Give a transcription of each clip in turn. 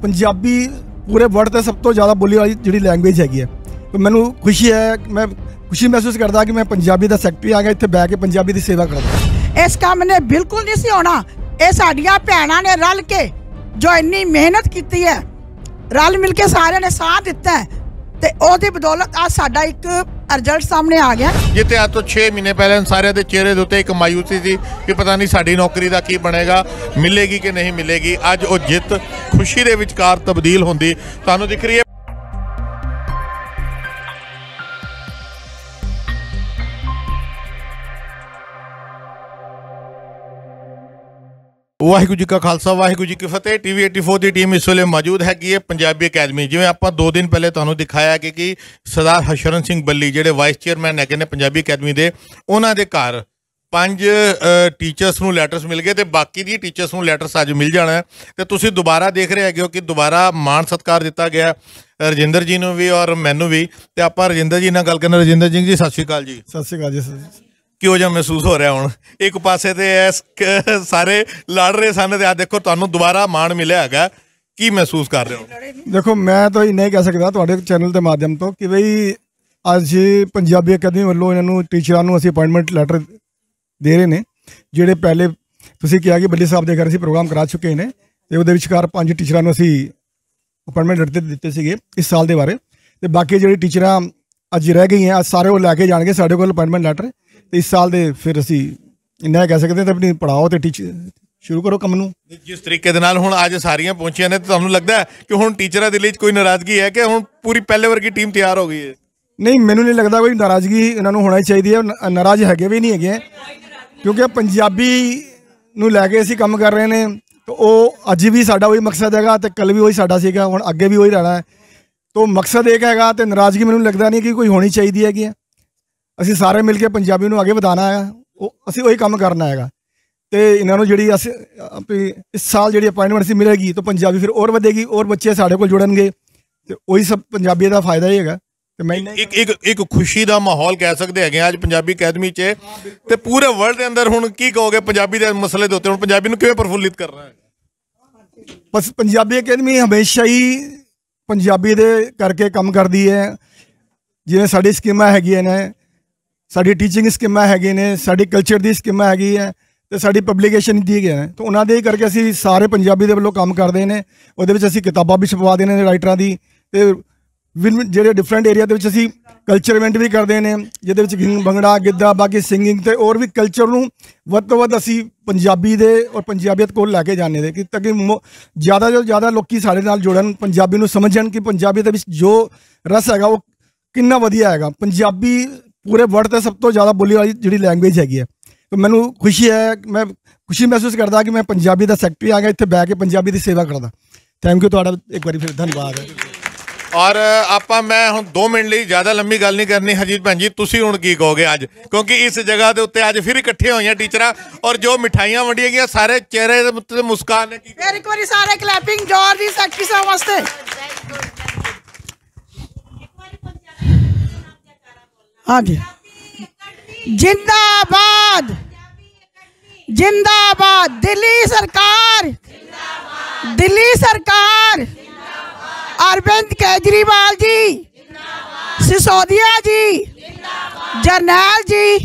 पंजाबी पूरे वर्ल्ड से सब तो ज़्यादा बोली वाली जी लैंग्वेज हैगी है। तो मैनू खुशी है, मैं खुशी महसूस करता कि मैं पंजाबी का सैकटरी आ गया, इत्थे बह के पंजाबी की सेवा करता। इस काम ने बिल्कुल नहीं सी होना। ये साडियां भैणां ने रल के जो इन्नी मेहनत की है, रल मिल के सारे ने साथ दिता है, ते ओदी बदौलत आज साडा एक रिजल्ट सामने आ गया। जिते आज तो 6 महीने पहले सारे दे चेहरे दे उत्ते एक मायूसी थी कि पता नहीं साडी नौकरी का की बनेगा, मिलेगी कि नहीं मिलेगी। अज वो जित खुशी दे विचकार तब्दील होंदी तुहानूं दिख रही है। वाहिगुरू जी का खालसा वाहिगुरू जी की फतेह। TV 84 की टीम इस वेले मौजूद हैगी है पंजाबी अकैडमी। जिवें आपां 2 दिन पहले तुहानूं दिखाया कि सरदार हरशरण सिंह बल्ली जिहड़े वाइस चेयरमैन है ने पंजाबी अकैडमी दे, उन्हां दे घर 5 टीचर्स नूं लैटर्स मिल गए, तो बाकी दी टीचर्स नूं लैटर्स अज मिल जाना है। तो तुसीं दोबारा देख रहे हो कि दोबारा मान सत्कार दिता गया रजिंदर जी नूं भी और मैनू भी। तो आपां रजिंदर जी नाल गल करना। रजिंदर जी जी सत श्री अकाल जी। सत श्री अकाल जी। ਕਿਹੋ ਜਿਹਾ महसूस हो रहा ਹੁਣ? एक पासे तो सारे लड़ रहे सन, ते देखो तुहानूं दोबारा मान मिलिया हैगा, की महसूस कर रहे हो? देखो मैं तो नहीं कह सकता तुहाडे चैनल के माध्यम तो कि बई अज पंजाबी अकैडमी वालों इन्हों टीचरां नूं असीं अपॉइंटमेंट लैटर दे रहे हैं, जिहड़े पहले तुसीं कहा कि बल्ली साहब के घर असीं प्रोग्राम करा चुके हैं, तो उहदे विचकार 5 टीचरां नूं असीं अपॉइंटमेंट लैटर दिते सीगे इस साल के बारे। तो बाकी जिहड़ी टीचरां अज रह गई हैं, अज सारे वो लैके जाएंगे साढ़े कोल अपॉइंटमेंट लैटर। तो इस साल दे फिर असी इन्ना कह सकते हैं अपनी पढ़ाओ तो टीच शुरू करो कम नूं। जिस तरीके दे नाल हुण अज सारियां पहुंचियां ने, तो तुहानूं लगदा है कि हुण टीचरां दे विच कोई नाराज़गी है कि हुण पूरी पहले वर्गी टीम तैयार हो गई है? नहीं, मैनू नहीं लगता कोई नाराज़गी इन्होंने होना ही चाहिए है। नाराज़ है भी नहीं है, क्योंकि पंजाबी नूं लैके असीं काम कर रहे हैं। तो वो अज भी साडा वही मकसद हैगा, तो कल भी वही साडा सीगा, हुण अगे भी वही रहना है। तो मकसद एक हैगा, तो नाराज़गी मैनू लगता नहीं कि कोई होनी चाहिए हैगी। असीं सारे मिल के पंजाबी नूं आगे वधाना है, असीं वही काम करना है। तो इन्होंने जी इस साल जी अपॉइंटमेंट असीं मिलेगी, तो पंजाबी फिर और वधेगी और बच्चे साढ़े कोल जुड़नगे, तो वही सब पंजाबी का फायदा ही है। तो मैं एक खुशी का माहौल कह सकते हैं अज पंजाबी अकैडमी च, ते पूरे वर्ल्ड के अंदर हुण की कहोगे पंजाबी के मसले के उत्ते हुण पंजाबी नूं किवें प्रफुल्लित करना है? बस पंजाबी अकैडमी हमेशा ही पंजाबी दे करके काम करती है। जिवें साडी स्कीमां हैगियां ने, साडी टीचिंग स्कीमां हैगियां ने, साडी कल्चर की स्कीमां हैगी है, तो साडी पब्लिकेशन दी गई है। तो उन्होंने करके असीं सारे पंजाबी दे वल्लों काम करते हैं। उहदे विच असीं किताबां भी छपवा देने राइटरां दी, ते जिहड़े डिफरेंट एरिया दे विच असीं कल्चर इवेंट भी करते हैं, जिहदे विच भंगड़ा गिद्धा बाकी सिंगिंग ते और भी कल्चर नूं वध तों वध असीं पंजाबी दे और पंजाबियत कोल लैके जाने दे, कि ताकि ज़्यादा तो ज़्यादा लोग साडे नाल जुड़न, पंजाबी नूं समझण कि पंजाबी दे विच जो रस हैगा वो कितना वधिया हैगा। पंजाबी पूरे वर्ल्ड से सब तो ज़्यादा बोली वाली जी लैंग्वेज हैगी है। तो मैनू खुशी है, मैं खुशी महसूस करता कि मैं पंजाबी का सैकटरी आ गया, इत्थे बह के पंजाबी की सेवा करता। थैंक यू तुहाडा एक बार फिर धन्यवाद है। और आपां मैं हुण 2 मिनट लिए ज़्यादा लंबी गल नहीं करनी। हरजीत भैन जी तुसीं हुण की कहोगे अज, क्योंकि इस जगह के उत्ते अज फिर इकट्ठे होईयां टीचरां और जो मिठाइयां वंडियां गईयां, सारे चेहरे दे उत्ते मुस्कान है। फिर एक बार सारे क्लैपिंग जोर दी सैकटरी साहब वास्ते। हाँ जी, जिंदाबाद जिंदाबाद दिल्ली सरकार, दिल्ली सरकार, अरविंद केजरीवाल जी, सिसोदिया जी, जरनैल जी,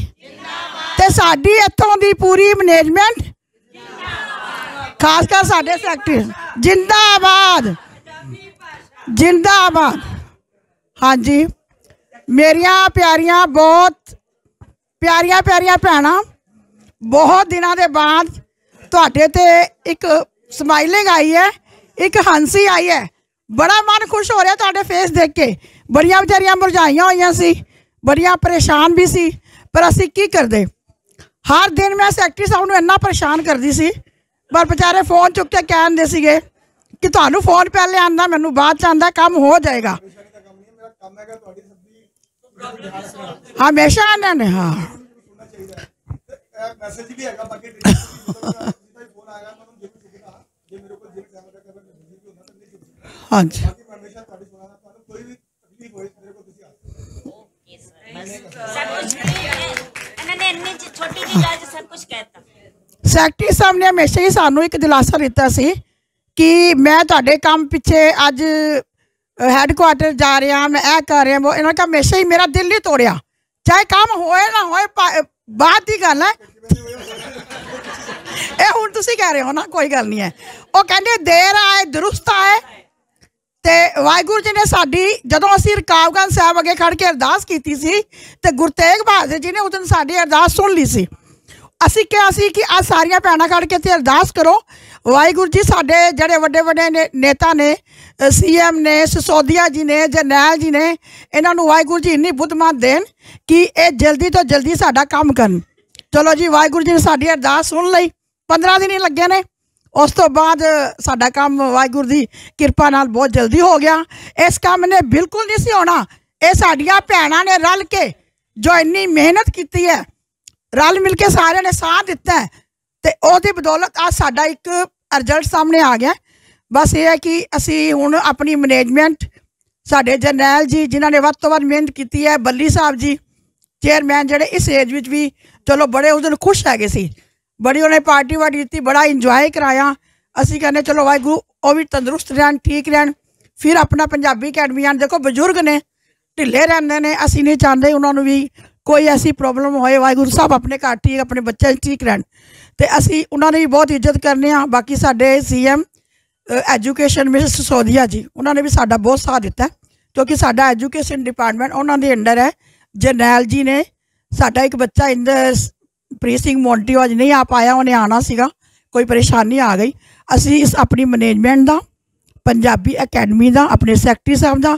ते साडी इत्थों दी पूरी मैनेजमेंट, खासकर साडे सैकटरी जिंदाबाद जिंदाबाद। हाँ जी, मेरिया प्यारियां, बहुत प्यारियां प्यारियां भैणां, बहुत दिनों के बाद तुहाडे ते एक स्माइलिंग आई है, एक हंसी आई है। बड़ा मन खुश हो रहा तुहाडे फेस देख के। बड़ियां बेचारियां मुरझाइयां होईयां सी, बड़ियां परेशान भी सी, पर असीं की करदे। हर दिन मैं सैकटरी साहब नूं इन्ना परेशान करदी सी, पर बेचारे फोन चुक के कहंदे सीगे कि ਤੁਹਾਨੂੰ ਫੋਨ ਪਹਿਲੇ ਆਂਦਾ ਮੈਨੂੰ ਬਾਅਦ ਚ ਆਂਦਾ ਕੰਮ ਹੋ ਜਾਏਗਾ ਹਮੇਸ਼ਾ ਇਹਨਾਂ ਨੇ ਹਾਂ ਮੈਸੇਜ ਵੀ ਹੈਗਾ ਬਾਕੀ ਹਾਂਜੀ ਕੋਈ ਵੀ ਤਕਲੀਫ ਹੋਏ ਮੇਰੇ ਕੋਲ ਤੁਸੀਂ ਸੈਕਟਰੀ ਸਾਹਿਬ ਨੇ ਹਮੇਸ਼ਾ ਹੀ ਸਾਨੂੰ ਇੱਕ ਦਿਲਾਸਾ ਦਿੱਤਾ ਸੀ ਕਿ ਮੈਂ ਤੁਹਾਡੇ ਕੰਮ ਪਿੱਛੇ ਅੱਜ ਹੈੱਡਕੁਆਟਰ ਜਾ ਰਿਹਾ ਮੈਂ ਇਹ ਕਰ ਰਿਹਾ ਉਹ ਇਹਨਾਂ ਦਾ ਹਮੇਸ਼ਾ ਹੀ ਮੇਰਾ ਦਿਲ ਨਹੀਂ ਤੋੜਿਆ ਚਾਹੇ ਕੰਮ ਹੋਏ ਨਾ ਹੋਏ ਬਾਅਦ ਦੀ ਗੱਲ ਹੈ ਇਹ ਹੁਣ ਤੁਸੀਂ ਕਹਿ ਰਹੇ ਹੋ ਨਾ ਕੋਈ ਗੱਲ ਨਹੀਂ ਹੈ ਉਹ ਕਹਿੰਦੇ ਦੇਰ ਆਏ ਦਰੁਸਤ ਆਏ ਤੇ ਵਾਹਿਗੁਰੂ ਜੀ ਨੇ ਸਾਡੀ ਜਦੋਂ ਅਸੀਂ ਰਕਾਬਗੰਜ ਸਾਹਿਬ ਅੱਗੇ ਖੜ ਕੇ ਅਰਦਾਸ ਕੀਤੀ ਸੀ ਤੇ ਗੁਰੂ ਤੇਗ ਬਹਾਦਰ ਜੀ ਨੇ ਉਸ ਦਿਨ ਸਾਡੀ ਅਰਦਾਸ ਸੁਣ ਲਈ ਸੀ ਅਸੀਂ ਕਿਹਾ ਸੀ ਕਿ ਆ ਸਾਰੀਆਂ ਭੈਣਾਂ ਖੜ ਕੇ ਤੇ ਅਰਦਾਸ ਕਰੋ ਵਾਹਿਗੁਰੂ ਜੀ ਸਾਡੇ ਜਿਹੜੇ ਵੱਡੇ ਵੱਡੇ ਨੇਤਾ ਨੇ CM ਨੇ ਸਿਸੋਦੀਆ ਜੀ ਨੇ ਜਰਨੈਲ ਜੀ ਨੇ ਇਹਨਾਂ ਨੂੰ ਵਾਹਿਗੁਰੂ ਜੀ ਇੰਨੀ ਬੁੱਧੀਮਾਨ ਦੇਣ ਕਿ ਇਹ ਜਲਦੀ ਤੋਂ ਜਲਦੀ ਸਾਡਾ ਕੰਮ ਕਰਨ ਚਲੋ ਜੀ ਵਾਹਿਗੁਰੂ ਜੀ ਨੇ ਸਾਡੀ ਅਰਦਾਸ ਸੁਣ ਲਈ 15 ਦਿਨ ਹੀ ਲੱਗੇ ਨੇ ਉਸ ਤੋਂ ਬਾਅਦ ਸਾਡਾ ਕੰਮ ਵਾਹਿਗੁਰੂ ਦੀ ਕਿਰਪਾ ਨਾਲ ਬਹੁਤ ਜਲਦੀ ਹੋ ਗਿਆ ਇਸ ਕੰਮ ਨੇ ਬਿਲਕੁਲ ਨਹੀਂ ਸੀ ਹੋਣਾ ਇਹ ਸਾਡੀਆਂ ਭੈਣਾਂ ਨੇ ਰਲ ਕੇ ਜੋ ਇੰਨੀ ਮਿਹਨਤ ਕੀਤੀ ਹੈ ਰਲ ਮਿਲ ਕੇ ਸਾਰਿਆਂ ਨੇ ਸਾਥ ਦਿੱਤਾ ਤੇ ਉਹਦੀ ਬਦੌਲਤ ਆ ਸਾਡਾ ਇੱਕ ਰਿਜ਼ਲਟ ਸਾਹਮਣੇ ਆ ਗਿਆ ਬਸ ਇਹ ਹੈ ਕਿ ਅਸੀਂ ਹੁਣ ਆਪਣੀ ਮੈਨੇਜਮੈਂਟ ਸਾਡੇ ਜਰਨੈਲ ਜੀ ਜਿਨ੍ਹਾਂ ਨੇ ਵੱਧ ਤੋਂ ਵੱਧ ਮਿਹਨਤ ਕੀਤੀ ਹੈ ਬੱਲੀ ਸਾਹਿਬ ਜੀ ਚੇਅਰਮੈਨ ਜਿਹੜੇ ਇਸ ਏਜ ਵਿੱਚ ਵੀ ਚਲੋ ਬੜੇ ਉਸ ਦਿਨ ਖੁਸ਼ ਹੈਗੇ ਸੀ ਬੜੀ ਉਹਨੇ ਪਾਰਟੀ ਵਾਰਟੀ ਦਿੱਤੀ ਬੜਾ ਇੰਜੋਏ ਕਰਾਇਆ ਅਸੀਂ ਕਹਿੰਦੇ ਚਲੋ ਵਾਹਿਗੁਰੂ ਉਹ ਵੀ ਤੰਦਰੁਸਤ ਰਹਿਣ ਠੀਕ ਰਹਿਣ ਫਿਰ ਆਪਣਾ ਪੰਜਾਬੀ ਅਕੈਡਮੀ ਆਣ ਦੇਖੋ ਬਜ਼ੁਰਗ ਨੇ ਢਿੱਲੇ ਰਹਿੰਦੇ ਨੇ ਅਸੀਂ ਨਹੀਂ ਚਾਹੁੰਦੇ ਉਹਨਾਂ ਨੂੰ ਵੀ ਕੋਈ ਐਸੀ ਪ੍ਰੋਬਲਮ ਹੋਏ ਵਾਹਿਗੁਰੂ ਸਾਹਿਬ ਆਪਣੇ ਘਰ ਠੀਕ ਆਪਣੇ ਬੱਚੇ ਠੀਕ ਰਹਿਣ ਤੇ ਅਸੀਂ ਉਹਨਾਂ ਦੀ ਵੀ ਬਹੁਤ ਇੱਜ਼ਤ ਕਰਨੇ ਆ ਬਾਕੀ ਸਾਡੇ CM ਐਜੂਕੇਸ਼ਨ ਮਿਸ ਸਿਸੋਦੀਆ ਜੀ ਉਹਨਾਂ ਨੇ ਵੀ ਸਾਡਾ ਬਹੁਤ ਸਾਥ ਦਿੱਤਾ ਕਿਉਂਕਿ ਸਾਡਾ ਐਜੂਕੇਸ਼ਨ ਡਿਪਾਰਟਮੈਂਟ ਉਹਨਾਂ ਦੇ ਅੰਡਰ ਹੈ ਜਰਨੈਲ ਜੀ ਨੇ ਸਾਡਾ ਇੱਕ ਬੱਚਾ ਇੰਦਰ ਪ੍ਰੀਤ ਸਿੰਘ ਮੋਂਟੀ ਅੱਜ ਨਹੀਂ ਆ ਪਾਇਆ ਉਹਨੇ ਆਉਣਾ ਸੀਗਾ ਕੋਈ ਪਰੇਸ਼ਾਨੀ ਆ ਗਈ ਅਸੀਂ ਇਸ ਆਪਣੀ ਮੈਨੇਜਮੈਂਟ ਦਾ ਪੰਜਾਬੀ ਅਕੈਡਮੀ ਦਾ ਆਪਣੇ ਸੈਕਟਰੀ ਸਾਹਿਬ ਦਾ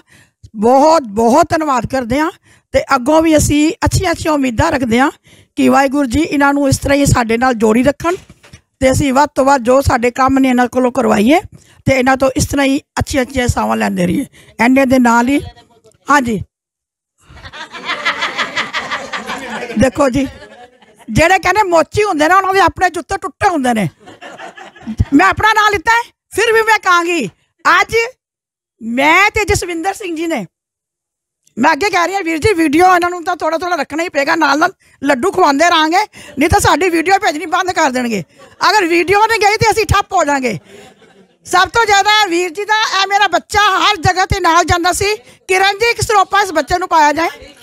ਬਹੁਤ ਬਹੁਤ ਧੰਨਵਾਦ ਕਰਦੇ ਹਾਂ ਤੇ ਅੱਗੋਂ ਵੀ ਅਸੀਂ ਅੱਛੀਆਂ ਉਮੀਦਾਂ ਰੱਖਦੇ ਹਾਂ ਕਿ ਵਾਹਿਗੁਰੂ ਜੀ ਇਹਨਾਂ ਨੂੰ ਇਸ ਤਰ੍ਹਾਂ ਹੀ ਸਾਡੇ ਨਾਲ ਜੋੜੀ ਰੱਖਣ ਤੇ ਅਸੀਂ ਵੱਧ ਤੋਂ ਵੱਧ ਜੋ ਸਾਡੇ ਕੰਮ ਨੇ ਇਹਨਾਂ ਕੋਲੋਂ ਕਰਵਾਈਏ ਤੇ ਇਹਨਾਂ ਤੋਂ ਇਸ ਤਰ੍ਹਾਂ ਹੀ ਅੱਛੀਆਂ ਸੇਵਾਵਾਂ ਲੈਂਦੇ ਰਹੀਏ ਐਨੇ ਦੇ ਨਾਲ ਹੀ ਹਾਂਜੀ ਦੇਖੋ ਜੀ ਜਿਹੜੇ ਕਹਿੰਦੇ ਮੋਚੀ ਹੁੰਦੇ ਨੇ ਉਹਨਾਂ ਦੇ ਆਪਣੇ ਜੁੱਤੇ ਟੁੱਟੇ ਹੁੰਦੇ ਨੇ ਮੈਂ ਆਪਣਾ ਨਾਂ ਲਿੱਤਾ ਫਿਰ ਵੀ ਮੈਂ ਕਹਾਂਗੀ ਅੱਜ ਮੈਂ ਤੇ ਜਸਵਿੰਦਰ ਸਿੰਘ ਜੀ ਨੇ ਮੈਂ ਅੱਗੇ ਕਹਿ ਰਹੀ ਹਾਂ ਵੀਰ ਜੀ ਵੀਡੀਓ ਇਹਨਾਂ ਨੂੰ ਤਾਂ ਥੋੜਾ ਰੱਖਣਾ ਹੀ ਪਏਗਾ ਨਾਲ ਲੱਡੂ ਖਵਾਉਂਦੇ ਰਹਾਂਗੇ ਨਹੀਂ ਤਾਂ ਸਾਡੀ ਵੀਡੀਓ ਭੇਜਣੀ ਬੰਦ ਕਰ ਦੇਣਗੇ ਅਗਰ ਵੀਡੀਓ ਨਹੀਂ ਗਈ ਤੇ ਅਸੀਂ ਠੱਪ ਹੋ ਜਾਵਾਂਗੇ ਸਭ ਤੋਂ ਜ਼ਿਆਦਾ ਵੀਰ ਜੀ ਦਾ ਇਹ ਮੇਰਾ ਬੱਚਾ ਹਰ ਜਗ੍ਹਾ ਤੇ ਨਾਲ ਜਾਂਦਾ ਸੀ ਕਿਰਨ ਜੀ ਇੱਕ ਸਰੋਪਾ ਇਸ ਬੱਚੇ ਨੂੰ ਪਾਇਆ ਜਾਏ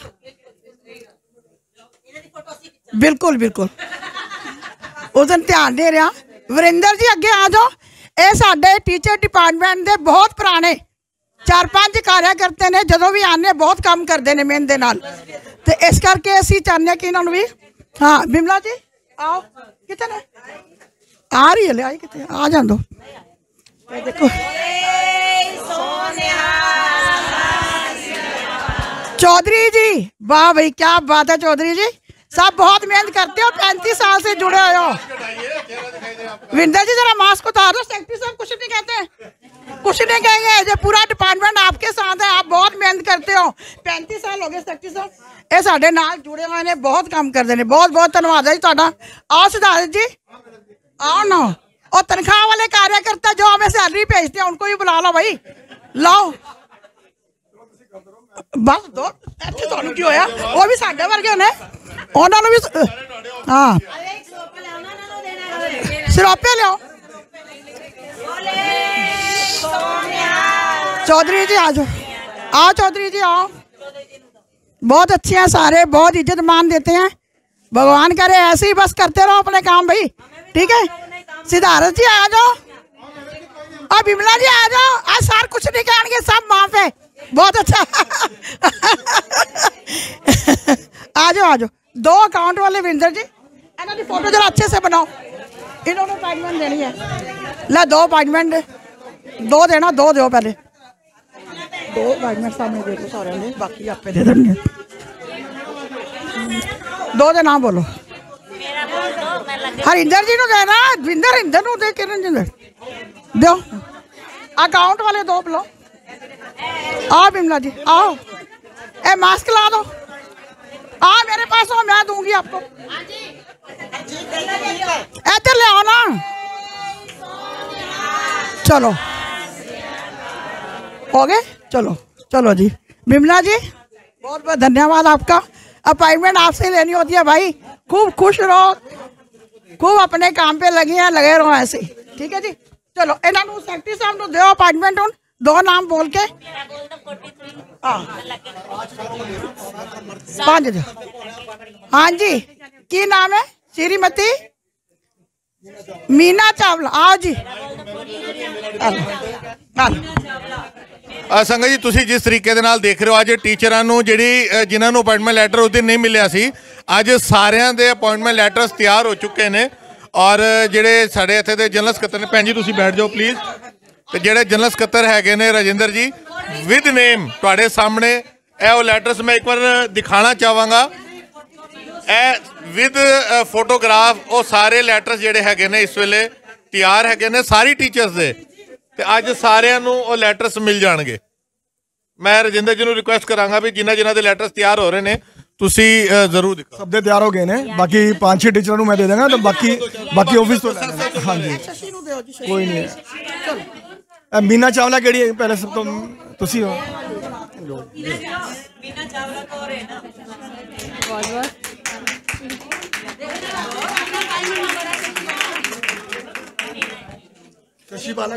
ਬਿਲਕੁਲ ਉਸ ਦਿਨ ਧਿਆਨ ਦੇ ਰਿਹਾ ਵਰਿੰਦਰ ਜੀ ਅੱਗੇ ਆ ਜਾਓ ਇਹ ਸਾਡੇ ਟੀਚਰ ਡਿਪਾਰਟਮੈਂਟ ਦੇ ਬਹੁਤ ਪੁਰਾਣੇ 4-5 ਕਾਰਿਆਕਰਤੇ ਨੇ ਜਦੋਂ ਵੀ ਆਨੇ ਬਹੁਤ ਕੰਮ ਕਰਦੇ ਨੇ ਮਿਹਨਤ ਦੇ ਨਾਲ ਤੇ ਇਸ ਕਰਕੇ ਅਸੀਂ ਚਾਹੁੰਦੇ ਕਿ ਇਹਨਾਂ ਨੂੰ ਵੀ ਹਾਂ ਬਿਮਲਾ ਜੀ ਆਓ ਕਿੱਥੇ ਨੇ ਆ ਰਹੀ ਹੈ ਲੈ ਆਈ ਕਿੱਥੇ ਆ ਜਾਂਦੋ देखो चौधरी जी वाह भाई क्या बात है चौधरी जी सब बहुत मेहनत करते हो 35 साल से जुड़े हुए हो विंदर जी जरा मास्क उतार दो सेक्रेटरी साहब कुछ नहीं कहते कुछ नहीं कहेंगे जो पूरा डिपार्टमेंट आपके साथ है आप बहुत मेहनत करते हो 35 साल हो गए सेक्रेटरी साहब ये साडे नाल जुड़े हुए ने बहुत काम करते हैं बहुत बहुत धन्यवाद है जी तुहाडा आओ सिद्धार्थ जी आओ ना और तनख्वाह वाले कार्यकर्ता जो हमें सैलरी भेजते हैं उनको भी बुला लो भाई लाओ बस दो ਇੱਥੇ ਤੁਹਾਨੂੰ ਕੀ ਹੋਇਆ ਉਹ ਵੀ ਸਾਡੇ ਵਰਗੇ ਨੇ ਉਹਨਾਂ ਨੂੰ ਵੀ ਹਾਂ ਸਿਰੋਪੇ ਲਿਓ चौधरी जी आ जाओ आओ चौधरी जी आओ बहुत अच्छे हैं सारे बहुत इज्जत मान देते हैं भगवान करे ऐसे ही बस करते रहो अपने काम भाई ठीक है सिद्धार्थ जी आ जाओ और बिमला जी आ जाओ आज सार कुछ नहीं कहेंगे सब माफ है बहुत अच्छा आ जाओ 2 अकाउंट वाले विंदर जी इन्हों की फोटो जरा अच्छे से बनाओ इन्होंने अपॉइंटमेंट देनी है ला 2 अपॉइंटमेंट 2 देना 2 दो पहले 2 अपॉइंटमेंट सामने दे दो सारे ने बाकी आपे दे देंगे 2 दे नाम बोलो हरिंदर जी देना विंदर इंदर दे किरण जी दो अकाउंट वाले दो बुलाओ। आओ बिमला जी आओ, ए मास्क ला दो, आओ मेरे पास आओ, मैं दूंगी आपको। इधर ले आओ ना, चलो हो गए, चलो चलो जी। बिमला जी बहुत बहुत धन्यवाद आपका। अपॉइंटमेंट आपसे लेनी होती है भाई। खूब खुश रहो, खूब अपने काम पे लगे रहो ऐसे ही, ठीक है जी। चलो इन्होंने सेक्रेटरी साहब को दो अपॉइंटमेंट, उन दो नाम बोल के 5। हाँ जी, की नाम है? श्रीमती मीना चावला। आओ जी। संगत जी ਤੁਸੀਂ जिस तरीके ਦੇ ਨਾਲ देख रहे हो, ਅੱਜ ਟੀਚਰਾਂ ਨੂੰ ਜਿਹੜੀ ਜਿਨ੍ਹਾਂ ਨੂੰ ਅਪਾਇੰਟਮੈਂਟ ਲੈਟਰ ਉਸ ਦਿਨ ਨਹੀਂ ਮਿਲਿਆ ਸੀ, ਅੱਜ ਸਾਰਿਆਂ ਦੇ ਅਪਾਇੰਟਮੈਂਟ ਲੈਟਰਸ ਤਿਆਰ ਹੋ ਚੁੱਕੇ ਨੇ। ਔਰ ਜਿਹੜੇ ਸਾਡੇ ਇੱਥੇ ਦੇ ਜਨਰਲ ਸਕੱਤਰ ਨੇ, ਭੈਣ ਜੀ ਤੁਸੀਂ ਬੈਠ ਜਾਓ ਪਲੀਜ਼। ਤੇ ਜਿਹੜੇ ਜਨਰਲ ਸਕੱਤਰ ਹੈਗੇ ਨੇ ਰਾਜਿੰਦਰ ਜੀ, ਵਿਦ ਨੇਮ ਤੁਹਾਡੇ ਸਾਹਮਣੇ ਇਹ ਉਹ ਲੈਟਰਸ ਮੈਂ ਇੱਕ ਵਾਰ ਦਿਖਾਣਾ ਚਾਹਾਂਗਾ। ਇਹ ਵਿਦ ਫੋਟੋਗ੍ਰਾਫ ਉਹ ਸਾਰੇ ਲੈਟਰਸ ਜਿਹੜੇ ਹੈਗੇ ਨੇ ਇਸ ਵੇਲੇ ਤਿਆਰ ਹੈਗੇ ਨੇ ਸਾਰੀ ਟੀਚਰਸ ਦੇ, ਤੇ ਅੱਜ ਸਾਰਿਆਂ ਨੂੰ ਉਹ ਲੈਟਰਸ ਮਿਲ ਜਾਣਗੇ। ਮੈਂ ਰਾਜਿੰਦਰ ਜੀ ਨੂੰ ਰਿਕੁਐਸਟ ਕਰਾਂਗਾ ਵੀ ਜਿਨ੍ਹਾਂ ਦੇ ਲੈਟਰਸ ਤਿਆਰ ਹੋ ਰਹੇ ਨੇ ਤੁਸੀਂ ਜ਼ਰੂਰ ਦਿਖਾਓ। ਸਭ ਦੇ ਤਿਆਰ ਹੋ ਗਏ ਨੇ, ਬਾਕੀ 5-6 ਟੀਚਰਾਂ ਨੂੰ ਮੈਂ ਦੇ ਦਾਂਗਾ, ਤਾਂ ਬਾਕੀ ਆਫਿਸ ਤੋਂ ਲੈਣਾ। ਹਾਂਜੀ ਕੋਈ ਨਹੀਂ। ਚਲੋ ਮੀਨਾ ਚਾਵਲਾ ਕਿਹੜੀ ਹੈ ਪਹਿਲੇ ਸਭ ਤੋਂ? ਤੁਸੀਂ ਹੋ ਮੀਨਾ ਚਾਵਲਾ ਕੋਰ ਹੈ ਨਾ, ਬਹੁਤ शशि बाला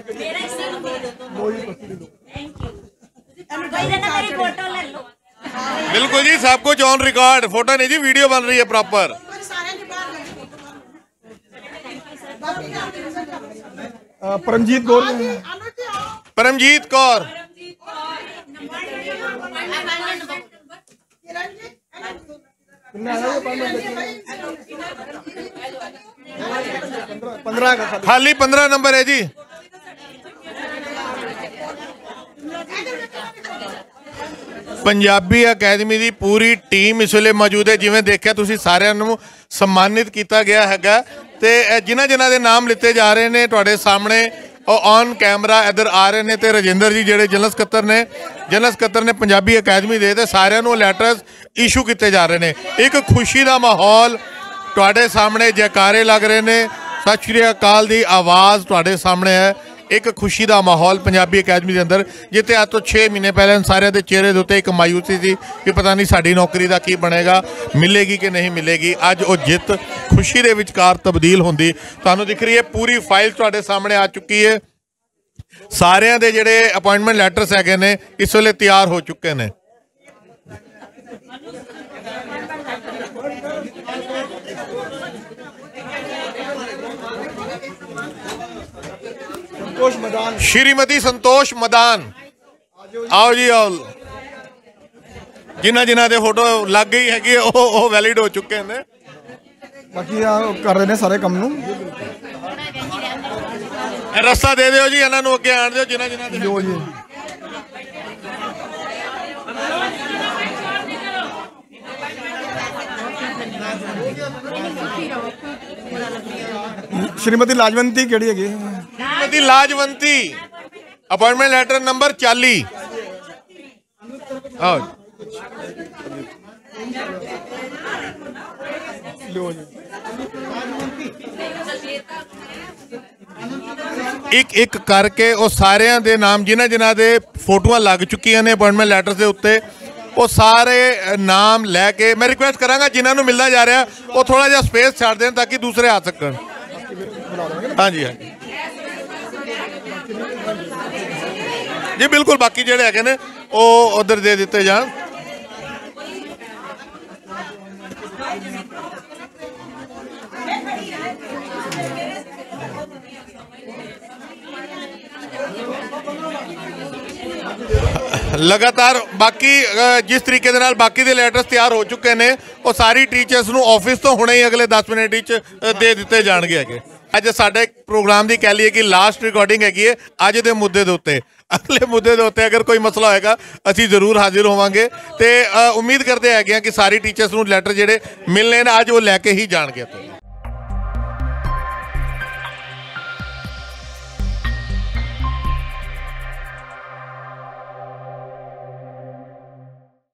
बिल्कुल जी, सब कुछ ऑन रिकॉर्ड, फोटो नहीं जी, वीडियो बन रही है प्रॉपर। परमजीत कौर, परमजीत कौर, 15 का खाली 15 नंबर है जी। पंजाबी अकैडमी की पूरी टीम इस वेले मौजूद है। जिवें देखिया तुसीं सारिआं नूं सम्मानित किया गया हैगा, ते जिन्हां दे नाम लिते जा रहे हैं तुहाडे सामने ऑन कैमरा इधर आ रहे हैं। तो राजिंदर जी जिहड़े जनरल सकत्तर ने पंजाबी अकैडमी दे, ते सारिआं नूं लैटर्स इशू किए जा रहे हैं। एक खुशी का माहौल तुहाडे सामने, जयकारे लग रहे हैं, सत श्री अकाल की आवाज़ तुहाडे सामने है। एक खुशी का माहौल पंजाबी अकैडमी के अंदर, जिते आज तो 6 महीने पहले सारे के चेहरे के उत्ते एक मायूसी थी कि पता नहीं साड़ी नौकरी का की बनेगा, मिलेगी कि नहीं मिलेगी। अज वो जित खुशी के विचकार तब्दील होंदी तुहानूं दिख रही है। पूरी फाइल तुहाडे सामने आ चुकी है। सारिਆਂ ਦੇ ਜਿਹੜੇ अपॉइंटमेंट लैटर्स हैगे ने इस वेले तैयार हो चुके हैं। श्रीमती संतोष मदान, आओ जी आओ। जिन्हां दे फोटो लग गई हैगी वो वैलिड हो चुके हैं। बाकी कर रहे हैं सारे काम नूं। रस्ता दे दिओ जी, इन्हां नूं अगे आण दिओ जिन्हां दे जी। श्रीमती लाजवंती केड़ी है? श्रीमती लाजवंती, अपॉइंटमेंट लेटर नंबर 40। आओ एक एक करके वो सारे दे नाम जिन्हां दे फोटोआं लग चुकी ने अपॉइंटमेंट लैटर्स के उत्ते, वो सारे नाम लैके मैं रिक्वेस्ट करांगा जिन्हां नूं मिलना जा रहा वो थोड़ा जिहा स्पेस छड्ड दें ताकि दूसरे आ सकन। हाँ जी हाँ जी बिल्कुल, बाकी जिहड़े हैगे ने वो उधर दे दिते जाण। लगातार बाकी जिस तरीके दे नाल बाकी दे लैटर्स तैयार हो चुके हैं वो सारी टीचर्स नूं ऑफिस तो हुणे ही अगले 10 मिनट दे दिते जाणगे हैगे। अज साडे प्रोग्राम की कह लीए कि लास्ट रिकॉर्डिंग हैगी है अज दे मुद्दे दे उत्ते। अगले मुद्दे दे उत्ते अगर कोई मसला होएगा असीं जरूर हाजिर होवांगे। ते उम्मीद करते हैं कि सारी टीचर्स नूं लैटर जिहड़े मिलने अज वो लैके ही जाणगे।